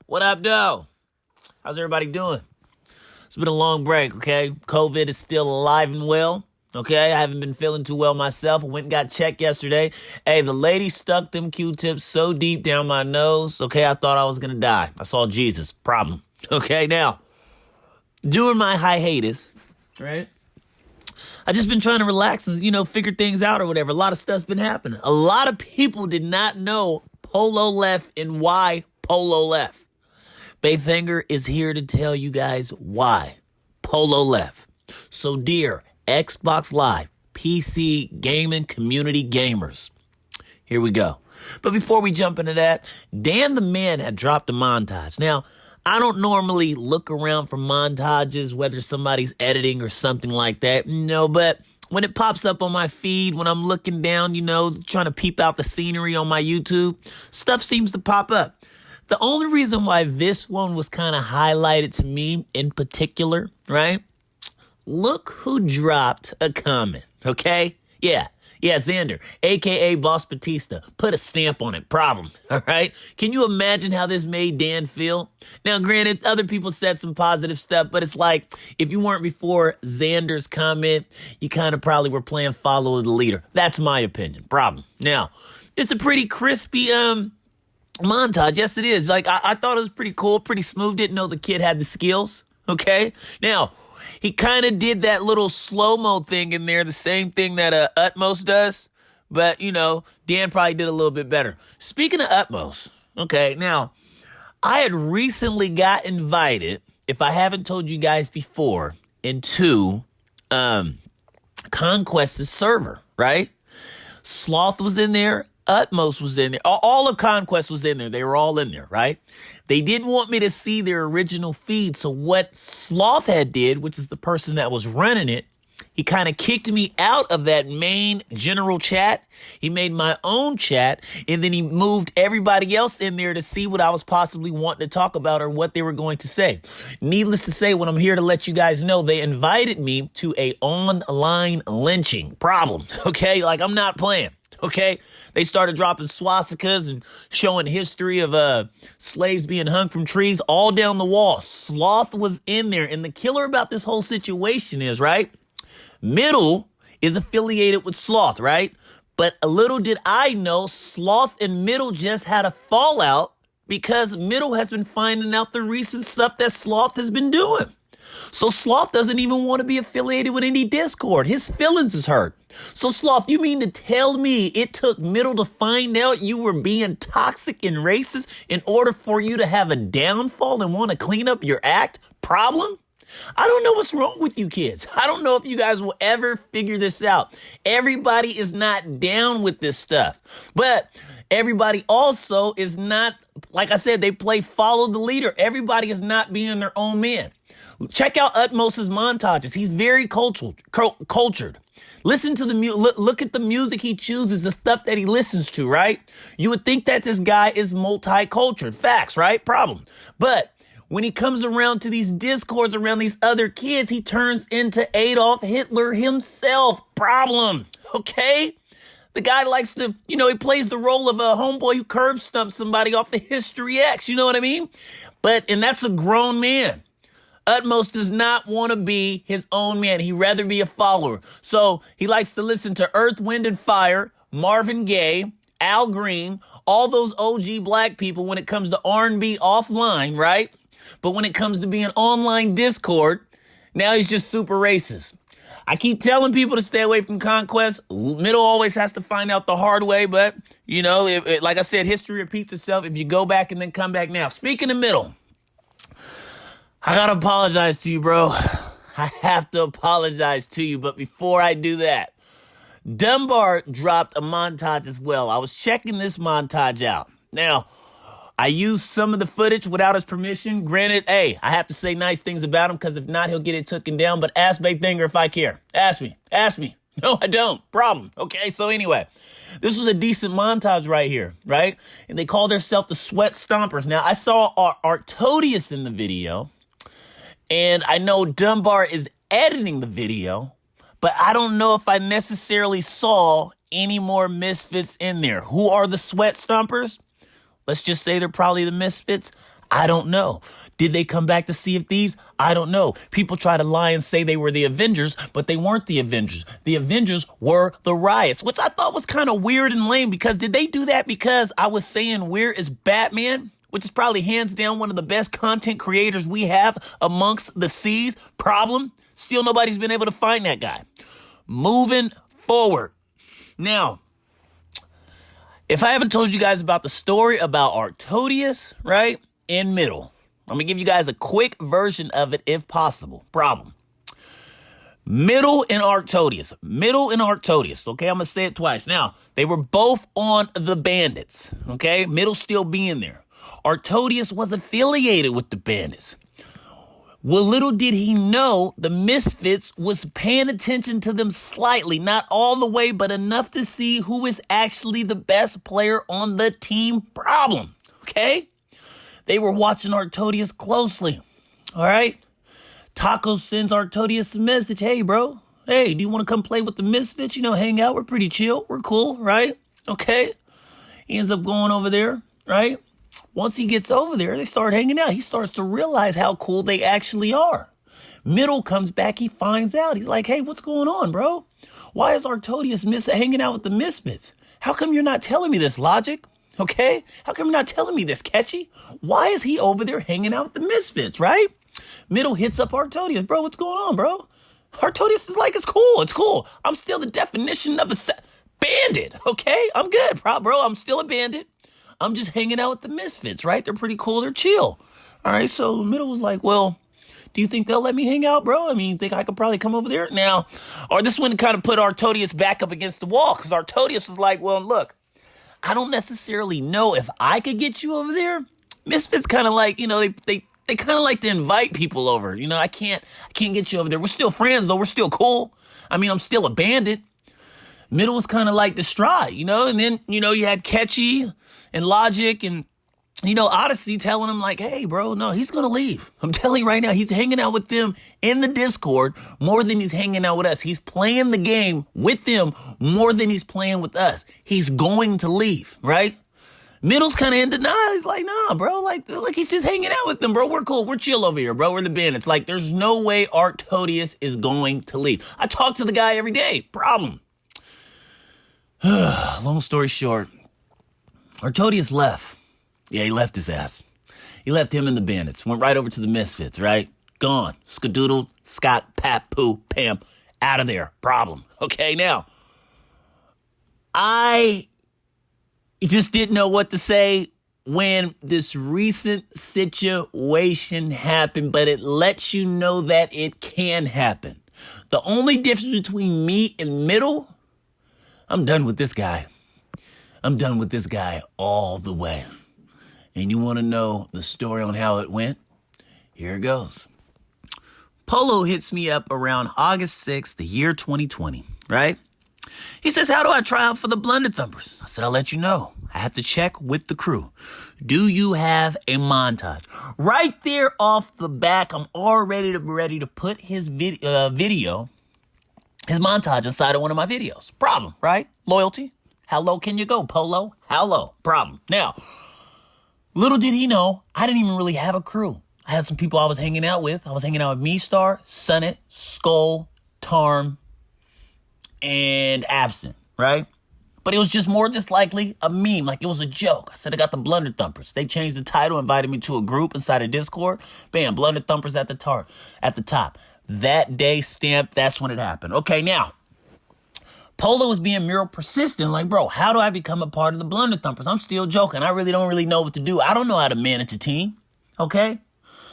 What up, though? How's everybody doing? It's been a long break, okay? COVID is still alive and well, okay? I haven't been feeling too well myself. I went and got checked yesterday. Hey, the lady stuck them Q-tips so deep down my nose, okay, I thought I was gonna die. I saw Jesus. Problem. Okay, now, during my hiatus, right? I just been trying to relax and, figure things out or whatever. A lot of stuff's been happening. A lot of people did not know Polo left and why Polo left. Bay Thanger is here to tell you guys why Polo left. So dear Xbox Live, PC gaming community gamers, here we go. But before we jump into that, Dan the Man had dropped a montage. Now, I don't normally look around for montages, whether somebody's editing or something like that, but when it pops up on my feed, when I'm looking down, trying to peep out the scenery on my YouTube, stuff seems to pop up. The only reason why this one was kind of highlighted to me in particular, right? Look who dropped a comment, okay? Yeah, Xander, a.k.a. Boss Batista. Put a stamp on it. Problem, all right? Can you imagine how this made Dan feel? Now, granted, other people said some positive stuff, but it's like, if you weren't before Xander's comment, you kind of probably were playing follow the leader. That's my opinion. Problem. Now, it's a pretty crispy, montage. Yes, it is. Like, I thought it was pretty cool, pretty smooth. Didn't know the kid had the skills, okay? Now, he kind of did that little slow-mo thing in there, the same thing that Utmost does. But, Dan probably did a little bit better. Speaking of Utmost, okay, now, I had recently got invited, if I haven't told you guys before, into Conquest's server, right? Sloth was in there. Utmost was in there. All of Conquest was in there. They were all in there, right? They didn't want me to see their original feed. So what Sloth had did, which is the person that was running it, he kind of kicked me out of that main general chat. He made my own chat, and then he moved everybody else in there to see what I was possibly wanting to talk about or what they were going to say. Needless to say, what I'm here to let you guys know, they invited me to a online lynching. Problem, okay? Like, I'm not playing. Okay, they started dropping swastikas and showing history of slaves being hung from trees all down the wall. Sloth was in there, and the killer about this whole situation is, right, Middle is affiliated with Sloth, right? But a little did I know, Sloth and Middle just had a fallout because Middle has been finding out the recent stuff that Sloth has been doing. So Sloth doesn't even want to be affiliated with any Discord. His feelings is hurt. So Sloth, you mean to tell me it took Middle to find out you were being toxic and racist in order for you to have a downfall and want to clean up your act? Problem? I don't know what's wrong with you kids. I don't know if you guys will ever figure this out. Everybody is not down with this stuff. But everybody also is not, like I said, they play follow the leader. Everybody is not being their own man. Check out Utmost's montages. He's very cultured. Listen to the look at the music he chooses, the stuff that he listens to, right? You would think that this guy is multicultural. Facts, right? Problem. But when he comes around to these discords around these other kids, he turns into Adolf Hitler himself. Problem. Okay? The guy likes to, he plays the role of a homeboy who curb stumps somebody off of History X. You know what I mean? And that's a grown man. Utmost does not want to be his own man. He'd rather be a follower. So he likes to listen to Earth, Wind, and Fire, Marvin Gaye, Al Green, all those OG black people when it comes to R&B offline, right? But when it comes to being online Discord, now he's just super racist. I keep telling people to stay away from Conquest. Middle always has to find out the hard way, but, like I said, history repeats itself if you go back and then come back now. Speaking of Middle, I gotta apologize to you, bro. I have to apologize to you, but before I do that, Dunbar dropped a montage as well. I was checking this montage out. Now, I used some of the footage without his permission. Granted, I have to say nice things about him because if not, he'll get it taken down. But ask Bay Thanger if I care. Ask me. No, I don't. Problem. Okay, so anyway, this was a decent montage right here, right? And they call themselves the Sweat Stompers. Now, I saw Artodius in the video. And I know Dunbar is editing the video, but I don't know if I necessarily saw any more misfits in there. Who are the Sweat Stompers? Let's just say they're probably the Misfits. I don't know. Did they come back to Sea of Thieves? I don't know. People try to lie and say they were the Avengers, but they weren't the Avengers. The Avengers were the Riots, which I thought was kind of weird and lame, because did they do that because I was saying where is Batman? Which is probably hands down one of the best content creators we have amongst the seas. Problem, still nobody's been able to find that guy. Moving forward. Now, if I haven't told you guys about the story about Artodius, right, in Middle, I'm going to give you guys a quick version of it if possible. Problem. Middle and Artodius. Okay, I'm going to say it twice. Now, they were both on the Bandits. Okay, Middle still being there. Artodius was affiliated with the Bandits. Well, little did he know the Misfits was paying attention to them slightly, not all the way, but enough to see who is actually the best player on the team. Problem. Okay? They were watching Artodius closely. All right? Taco sends Artodius a message. Hey, bro. Hey, do you want to come play with the Misfits? You know, hang out. We're pretty chill. We're cool, right? Okay? He ends up going over there, right? Once he gets over there, they start hanging out. He starts to realize how cool they actually are. Middle comes back. He finds out. He's like, hey, what's going on, bro? Why is Artodius hanging out with the Misfits? How come you're not telling me this, Logic? Okay? How come you're not telling me this, Catchy? Why is he over there hanging out with the Misfits, right? Middle hits up Artodius. Bro, what's going on, bro? Artodius is like, it's cool. It's cool. I'm still the definition of a bandit, okay? I'm good, bro. I'm still a bandit. I'm just hanging out with the Misfits, right? They're pretty cool. They're chill. All right, so Middle was like, well, do you think they'll let me hang out, bro? I mean, you think I could probably come over there? Now, or this one kind of put Artodius back up against the wall, because Artodius was like, well, look, I don't necessarily know if I could get you over there. Misfits kind of like, you know, they kind of like to invite people over. You know, I can't get you over there. We're still friends, though. We're still cool. I mean, I'm still a bandit. Middle was kind of like distraught, you know, and then, you know, you had Catchy and Logic and, you know, Odyssey telling him like, hey, bro, no, he's going to leave. I'm telling you right now, he's hanging out with them in the Discord more than he's hanging out with us. He's playing the game with them more than he's playing with us. He's going to leave, right? Middle's kind of in denial. He's like, nah, bro, like, look, he's just hanging out with them, bro. We're cool. We're chill over here, bro. We're the Bandits. Like, there's no way Artodius is going to leave. I talk to the guy every day. Problem. Long story short, Artodius left. Yeah, he left his ass. He left him and the Bandits. Went right over to the Misfits, right? Gone. Skadoodle, Scott, Pat, Pooh, Pam, out of there. Problem. Okay, now, I just didn't know what to say when this recent situation happened, but it lets you know that it can happen. The only difference between me and Middle, I'm done with this guy. I'm done with this guy all the way. And you want to know the story on how it went? Here it goes. Polo hits me up around August 6th, the year 2020, right? He says, how do I try out for the Blunder Thumpers? I said, I'll let you know. I have to check with the crew. Do you have a montage? Right there off the back, I'm already ready to put his video, his montage inside of one of my videos. Problem, right? Loyalty. How low can you go, Polo? How low? Problem. Now, little did he know, I didn't even really have a crew. I had some people I was hanging out with. I was hanging out with Me-Star, Sunnet, Skull, Tarm, and Absent, right? But it was just more just likely a meme, like it was a joke. I said I got the Blunder Thumpers. They changed the title, invited me to a group inside of Discord. Bam, Blunder Thumpers at the top. That day stamped, that's when it happened. Okay, now, Polo was being real persistent, like, bro, how do I become a part of the Blunder Thumpers? I'm still joking. I really don't know what to do. I don't know how to manage a team, okay?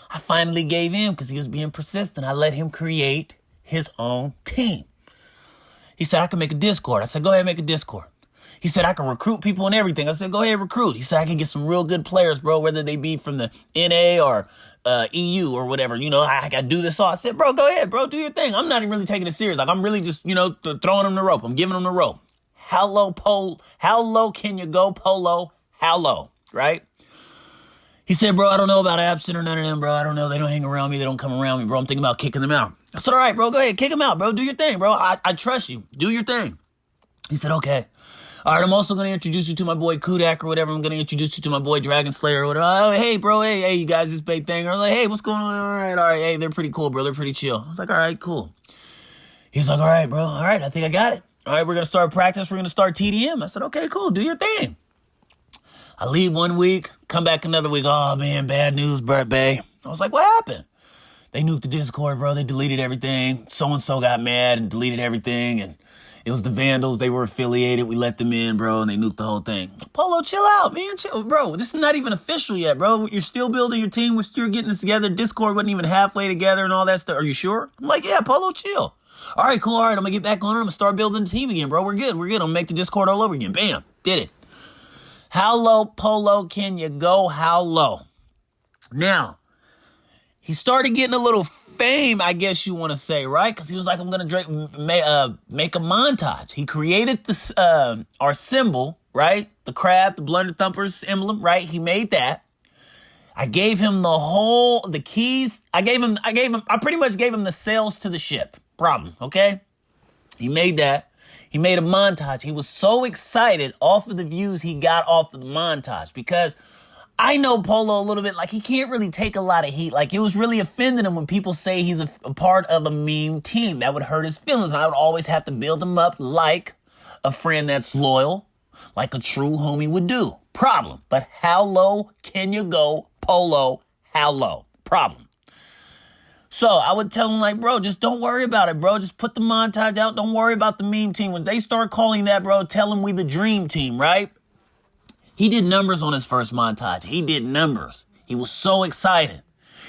I finally gave in because he was being persistent. I let him create his own team. He said, I can make a Discord. I said, go ahead and make a Discord. He said, I can recruit people and everything. I said, go ahead, recruit. He said, I can get some real good players, bro, whether they be from the NA or EU or whatever. You know, I got to do this all. I said, bro, go ahead, bro, do your thing. I'm not even really taking it serious. Like, I'm really just, you know, throwing him the rope. I'm giving him the rope. How low can you go, Polo? How low, right? He said, bro, I don't know about Absent or none of them, bro. I don't know. They don't hang around me. They don't come around me, bro. I'm thinking about kicking them out. I said, all right, bro, go ahead. Kick them out, bro. Do your thing, bro. I trust you. Do your thing. He said, okay. All right, I'm also going to introduce you to my boy Kudak or whatever. I'm going to introduce you to my boy Dragon Slayer or whatever. Oh, hey, bro. Hey, you guys, this Bay Thanger. I'm like, hey, what's going on? All right. Hey, they're pretty cool, bro. They're pretty chill. I was like, all right, cool. He's like, all right, bro. All right, I think I got it. All right, we're going to start practice. We're going to start TDM. I said, okay, cool. Do your thing. I leave 1 week, come back another week. Oh, man, bad news, Bert Bay. I was like, what happened? They nuked the Discord, bro. They deleted everything. So-and-so got mad and deleted everything. And it was the Vandals. They were affiliated. We let them in, bro, and they nuked the whole thing. Polo, chill out, man. Chill. Bro, this is not even official yet, bro. You're still building your team. We're still getting this together. Discord wasn't even halfway together and all that stuff. Are you sure? I'm like, yeah, Polo, chill. All right, cool. All right, I'm going to get back on it. I'm going to start building the team again, bro. We're good. I'm going to make the Discord all over again. Bam. Did it. How low, Polo, can you go? How low? Now, he started getting a little fame, I guess you want to say, right? Because he was like, I'm going to make a montage. He created this, our symbol, right? The crab, the blunder thumpers emblem, right? He made that. I gave him the keys. I pretty much gave him the sails to the ship. Problem, okay? He made that. He made a montage. He was so excited off of the views he got off of the montage because I know Polo a little bit. Like, he can't really take a lot of heat. Like, it was really offending him when people say he's a part of a meme team. That would hurt his feelings. And I would always have to build him up like a friend that's loyal, like a true homie would do. Problem. But how low can you go, Polo? How low? Problem. So I would tell him, like, bro, just don't worry about it, bro. Just put the montage out. Don't worry about the meme team. When they start calling that, bro, tell them we the dream team, right? He did numbers on his first montage. He did numbers. He was so excited.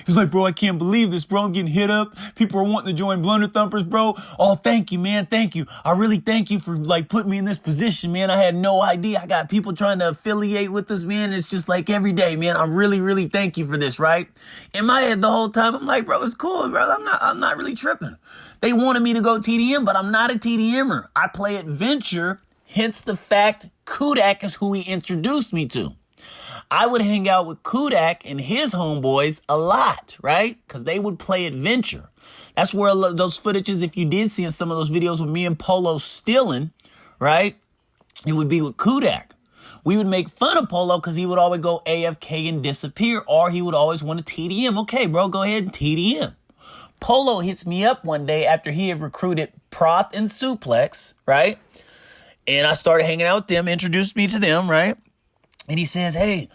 He's like, bro, I can't believe this, bro. I'm getting hit up. People are wanting to join Blunder Thumpers, bro. Oh, thank you, man. Thank you. I really thank you for, like, putting me in this position, man. I had no idea. I got people trying to affiliate with us, man. It's just like every day, man. I really, really thank you for this, right? In my head the whole time, I'm like, bro, it's cool, bro. I'm not really tripping. They wanted me to go TDM, but I'm not a TDMer. I play adventure, hence the fact Kudak is who he introduced me to. I would hang out with Kudak and his homeboys a lot, right? Because they would play adventure. That's where those footages, if you did see in some of those videos with me and Polo stealing, right? It would be with Kudak. We would make fun of Polo because he would always go AFK and disappear, or he would always want to TDM. Okay, bro, go ahead and TDM. Polo hits me up one day after he had recruited Proth and Suplex, right? And I started hanging out with them, introduced me to them, right? And he says, hey,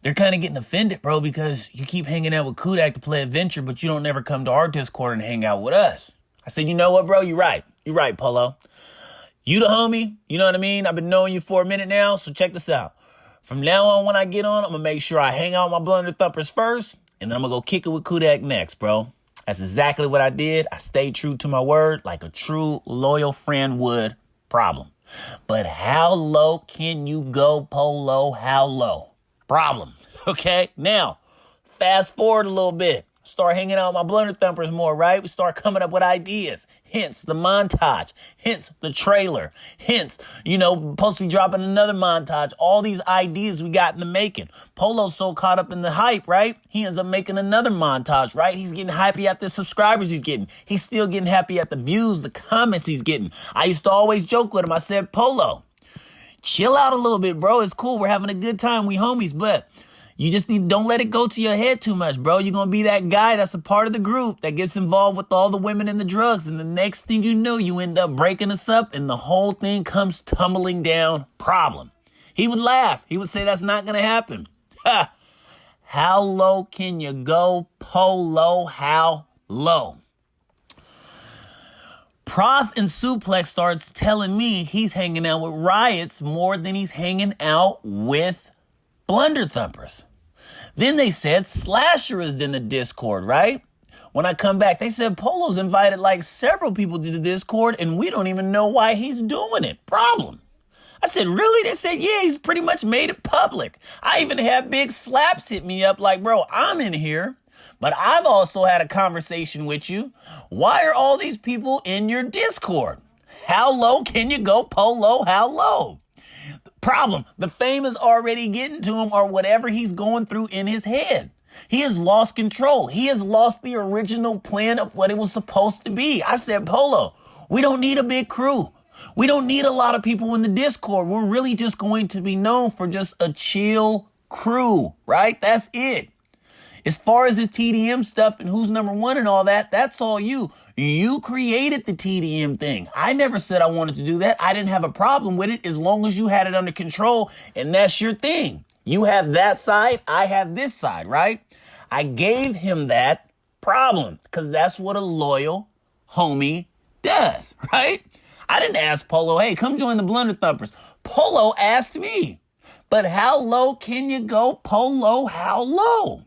they're kind of getting offended, bro, because you keep hanging out with Kudak to play adventure, but you don't never come to our Discord and hang out with us. I said, you know what, bro? You're right. You're right, Polo. You the homie. You know what I mean? I've been knowing you for a minute now, so check this out. From now on, when I get on, I'm going to make sure I hang out with my Blunder Thumpers first, and then I'm going to go kick it with Kudak next, bro. That's exactly what I did. I stayed true to my word like a true loyal friend would. Problem. But how low can you go, Polo? How low? Problem. Okay? Now, fast forward a little bit. Start hanging out with my Blunder Thumpers more, right? We start coming up with ideas. Hence the montage. Hence the trailer. Hence, supposed to be dropping another montage. All these ideas we got in the making. Polo's so caught up in the hype, right? He ends up making another montage, right? He's getting happy at the subscribers he's getting. He's still getting happy at the views, the comments he's getting. I used to always joke with him. I said, Polo, chill out a little bit, bro. It's cool. We're having a good time. We homies, but you just don't let it go to your head too much, bro. You're going to be that guy that's a part of the group that gets involved with all the women and the drugs. And the next thing you know, you end up breaking us up and the whole thing comes tumbling down. Problem. He would laugh. He would say that's not going to happen. Ha! How low can you go, Polo? How low? Proth and Suplex starts telling me he's hanging out with Riots more than he's hanging out with Blunder Thumpers. Then they said Slasher is in the Discord, right? When I come back, they said Polo's invited like several people to the Discord and we don't even know why he's doing it. Problem. I said, really? They said, yeah, he's pretty much made it public. I even had Big Slaps hit me up like, bro, I'm in here, but I've also had a conversation with you. Why are all these people in your Discord? How low can you go, Polo? How low? Problem. The fame is already getting to him or whatever he's going through in his head. He has lost control. He has lost the original plan of what it was supposed to be. I said, Polo, we don't need a big crew. We don't need a lot of people in the Discord. We're really just going to be known for just a chill crew, right? That's it. As far as this TDM stuff and who's number one and all that, that's all you. You created the TDM thing. I never said I wanted to do that. I didn't have a problem with it as long as you had it under control, and that's your thing. You have that side, I have this side, right? I gave him that problem because that's what a loyal homie does, right? I didn't ask Polo, hey, come join the Blunder Thumpers. Polo asked me. But how low can you go, Polo? How low?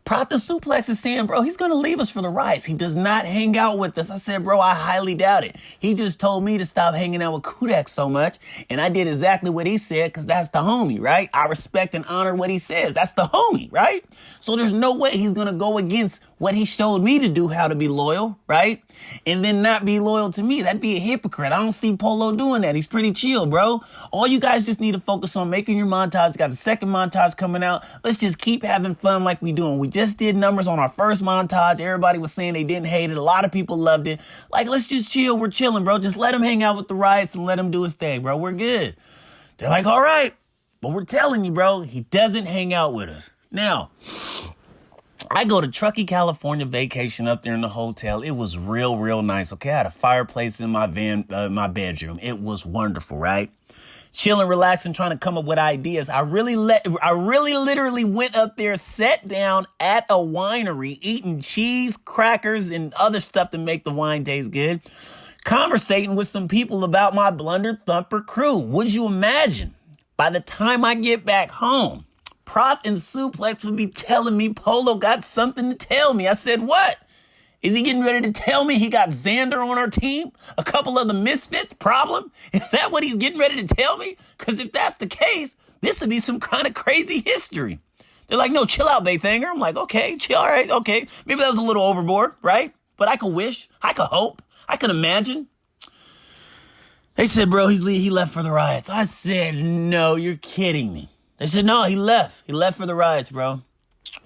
Prop the Suplex is saying, bro, he's going to leave us for the riots. He does not hang out with us. I said, bro, I highly doubt it. He just told me to stop hanging out with Kudak so much. And I did exactly what he said because that's the homie, right? I respect and honor what he says. That's the homie, right? So there's no way he's going to go against what he showed me to do, how to be loyal, right? And then not be loyal to me. That'd be a hypocrite. I don't see Polo doing that. He's pretty chill, bro. All you guys just need to focus on making your montage. Got a second montage coming out. Let's just keep having fun like we doing. We just did numbers on our first montage. Everybody was saying they didn't hate it. A lot of people loved it. Like, let's just chill. We're chilling, bro. Just let him hang out with the riots and let him do his thing, bro. We're good. They're like, all right. But we're telling you, bro, he doesn't hang out with us. Now, I go to Truckee, California vacation up there in the hotel. It was real nice. Okay, I had a fireplace in my my bedroom. It was wonderful, right? Chilling, relaxing, trying to come up with ideas. I really literally went up there, sat down at a winery, eating cheese, crackers, and other stuff to make the wine taste good, conversating with some people about my Blunder Thumper crew. Would you imagine? By the time I get back home, Prop and Suplex would be telling me Polo got something to tell me. I said, what? Is he getting ready to tell me he got Xander on our team? A couple of the misfits? Problem? Is that what he's getting ready to tell me? Because if that's the case, this would be some kind of crazy history. They're like, no, chill out, Bay Thanger. I'm like, okay, chill, all right, okay. Maybe that was a little overboard, right? But I could wish, I could hope, I could imagine. They said, bro, he left for the riots. I said, no, you're kidding me. They said, no, he left. He left for the riots, bro.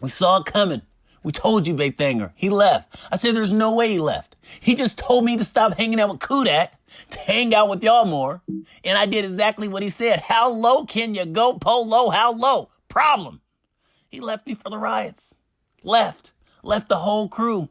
We saw it coming. We told you, Bay Thanger. He left. I said, there's no way he left. He just told me to stop hanging out with Kudak, to hang out with y'all more. And I did exactly what he said. How low can you go, Polo? How low? Problem. He left me for the riots. Left the whole crew.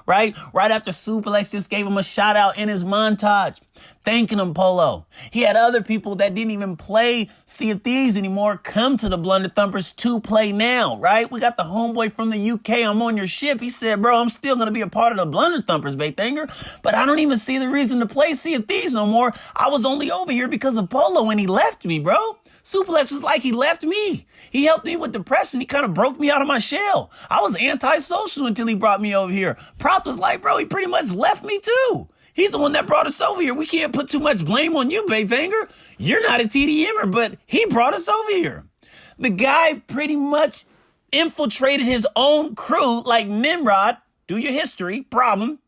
Right after Suplex just gave him a shout out in his montage, thanking him, Polo. He had other people that didn't even play Sea of Thieves anymore come to the Blunder Thumpers to play now, right? We got the homeboy from the UK. I'm on your ship. He said, bro, I'm still going to be a part of the Blunder Thumpers, Bay Thanger, but I don't even see the reason to play Sea of Thieves no more. I was only over here because of Polo when he left me, bro. Suplex was like he left me. He helped me with depression. He kind of broke me out of my shell. I was antisocial until he brought me over here. Prop was like, bro, he pretty much left me too. He's the one that brought us over here. We can't put too much blame on you, Bay Thanger. You're not a TDMer, but he brought us over here. The guy pretty much infiltrated his own crew like Nimrod, do your history, problem,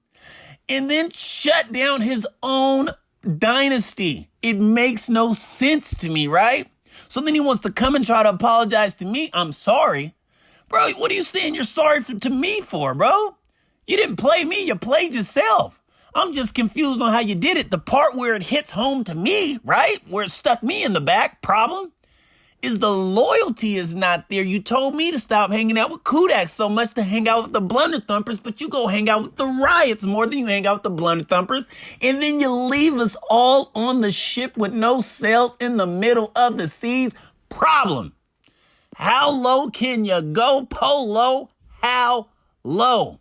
and then shut down his own dynasty. It makes no sense to me, right? So then he wants to come and try to apologize to me. I'm sorry. Bro, what are you saying you're sorry to me for, bro? You didn't play me. You played yourself. I'm just confused on how you did it. The part where it hits home to me, right? Where it stuck me in the back, problem, is the loyalty is not there. You told me to stop hanging out with Kudak so much to hang out with the Blunder Thumpers, but you go hang out with the riots more than you hang out with the Blunder Thumpers, and then you leave us all on the ship with no sails in the middle of the seas. Problem. How low can you go, Polo? How low?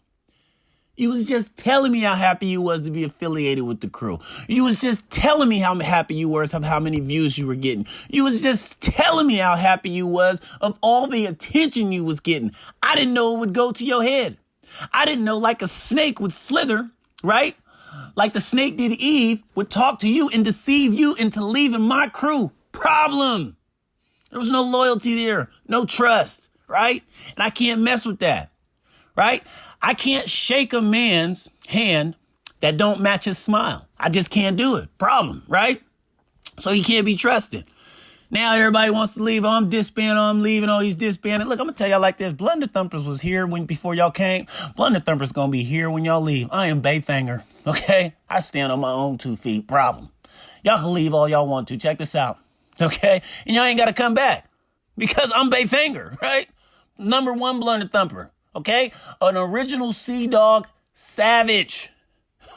You was just telling me how happy you was to be affiliated with the crew. You was just telling me how happy you were of how many views you were getting. You was just telling me how happy you was of all the attention you was getting. I didn't know it would go to your head. I didn't know like a snake would slither, right? Like the snake did Eve, would talk to you and deceive you into leaving my crew. Problem. There was no loyalty there, no trust, right? And I can't mess with that, right? I can't shake a man's hand that don't match his smile. I just can't do it. Problem, right? So he can't be trusted. Now everybody wants to leave. Oh, I'm disbanding. Oh, I'm leaving. Oh, he's disbanded. Look, I'm going to tell y'all like this. Blunder Thumpers was here before y'all came. Blunder Thumpers going to be here when y'all leave. I am Bay Thanger, okay? I stand on my own 2 feet. Problem. Y'all can leave all y'all want to. Check this out, okay? And y'all ain't got to come back because I'm Bay Thanger, right? #1 Blunder Thumper, okay? An original Sea Dog savage,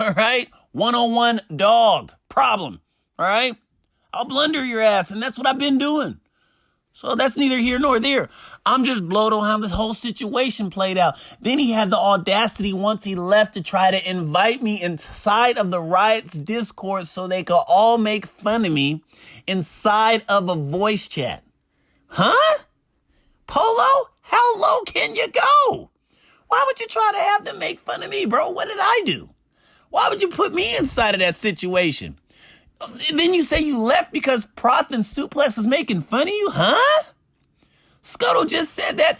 all right? 101 dog. Problem, all right? I'll blunder your ass, and that's what I've been doing. So that's neither here nor there. I'm just blowed on how this whole situation played out. Then he had the audacity once he left to try to invite me inside of the Riot's Discord so they could all make fun of me inside of a voice chat. Huh? Polo? How low can you go? Why would you try to have them make fun of me, bro? What did I do? Why would you put me inside of that situation? Then you say you left because Proth and Suplex was making fun of you? Huh? Scuttle just said that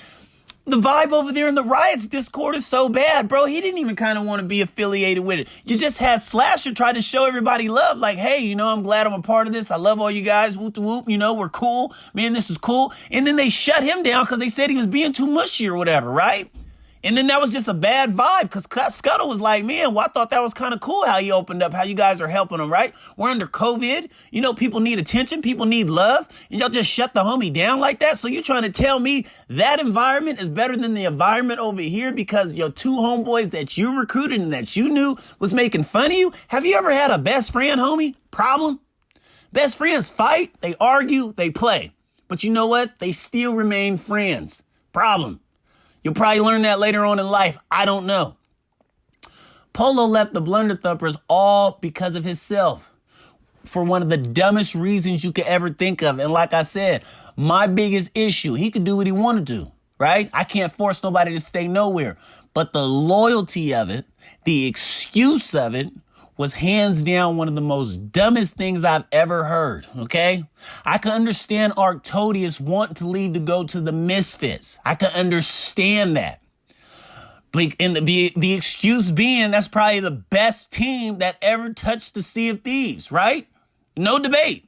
the vibe over there in the Riot's Discord is so bad, bro. He didn't even kind of want to be affiliated with it. You just had Slasher try to show everybody love. Like, hey, I'm glad I'm a part of this. I love all you guys. Whoop de whoop. We're cool. Man, this is cool. And then they shut him down because they said he was being too mushy or whatever, right? And then that was just a bad vibe because Scuttle was like, man, well, I thought that was kind of cool how he opened up, how you guys are helping him, right? We're under COVID. People need attention. People need love. And y'all just shut the homie down like that? So you're trying to tell me that environment is better than the environment over here because your 2 homeboys that you recruited and that you knew was making fun of you? Have you ever had a best friend, homie? Problem? Best friends fight, they argue, they play. But you know what? They still remain friends. Problem. You'll probably learn that later on in life. I don't know. Polo left the Blunder Thumpers all because of himself for one of the dumbest reasons you could ever think of. And like I said, my biggest issue, he could do what he wanted to, right? I can't force nobody to stay nowhere. But the loyalty of it, the excuse of it, was hands down one of the most dumbest things I've ever heard, okay? I can understand Arctodius wanting to leave to go to the Misfits. I can understand that. And the excuse being that's probably the best team that ever touched the Sea of Thieves, right? No debate.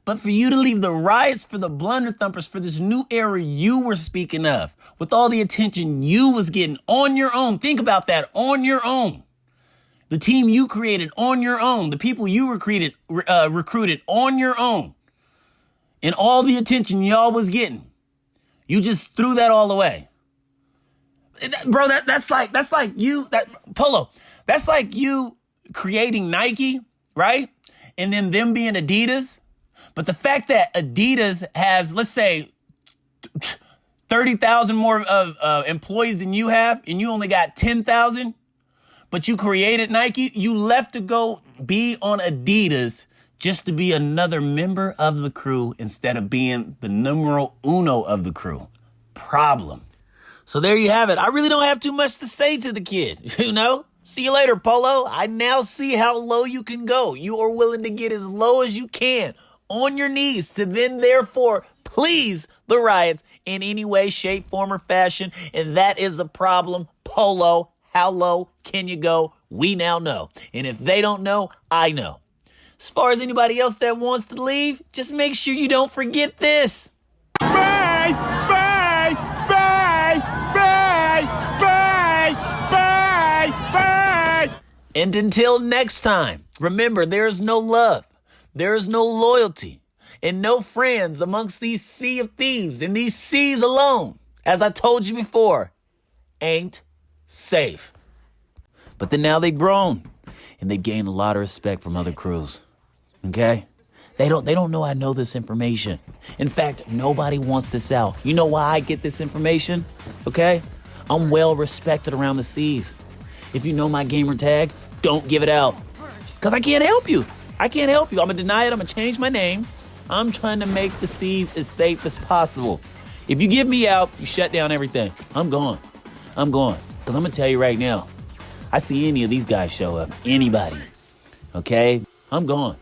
But for you to leave the Riots for the Blunder Thumpers for this new era you were speaking of, with all the attention you was getting on your own, think about that, on your own. The team you created on your own, the people you recruited on your own, and all the attention y'all was getting, you just threw that all away. Bro, that's like you, Polo, that's like you creating Nike, right? And then them being Adidas. But the fact that Adidas has, let's say, 30,000 more employees than you have, and you only got 10,000, but you created Nike, you left to go be on Adidas just to be another member of the crew instead of being the numero uno of the crew. Problem. So there you have it. I really don't have too much to say to the kid, See you later, Polo. I now see how low you can go. You are willing to get as low as you can on your knees to then therefore please the Riots in any way, shape, form, or fashion. And that is a problem, Polo. How low can you go? We now know. And if they don't know, I know. As far as anybody else that wants to leave, just make sure you don't forget this. Bye, bye, bye, bye, bye, bye, bye. And until next time, remember, there is no love, there is no loyalty, and no friends amongst these Sea of Thieves and these seas alone. As I told you before, ain't safe. But then now they've grown and they've gained a lot of respect from other crews. Okay? They don't know I know this information. In fact, nobody wants this out. You know why I get this information? Okay? I'm well respected around the seas. If you know my gamer tag, don't give it out. Because I can't help you. I'm going to deny it. I'm going to change my name. I'm trying to make the seas as safe as possible. If you give me out, you shut down everything. I'm gone. Because I'm going to tell you right now, I see any of these guys show up, anybody, okay? I'm gone.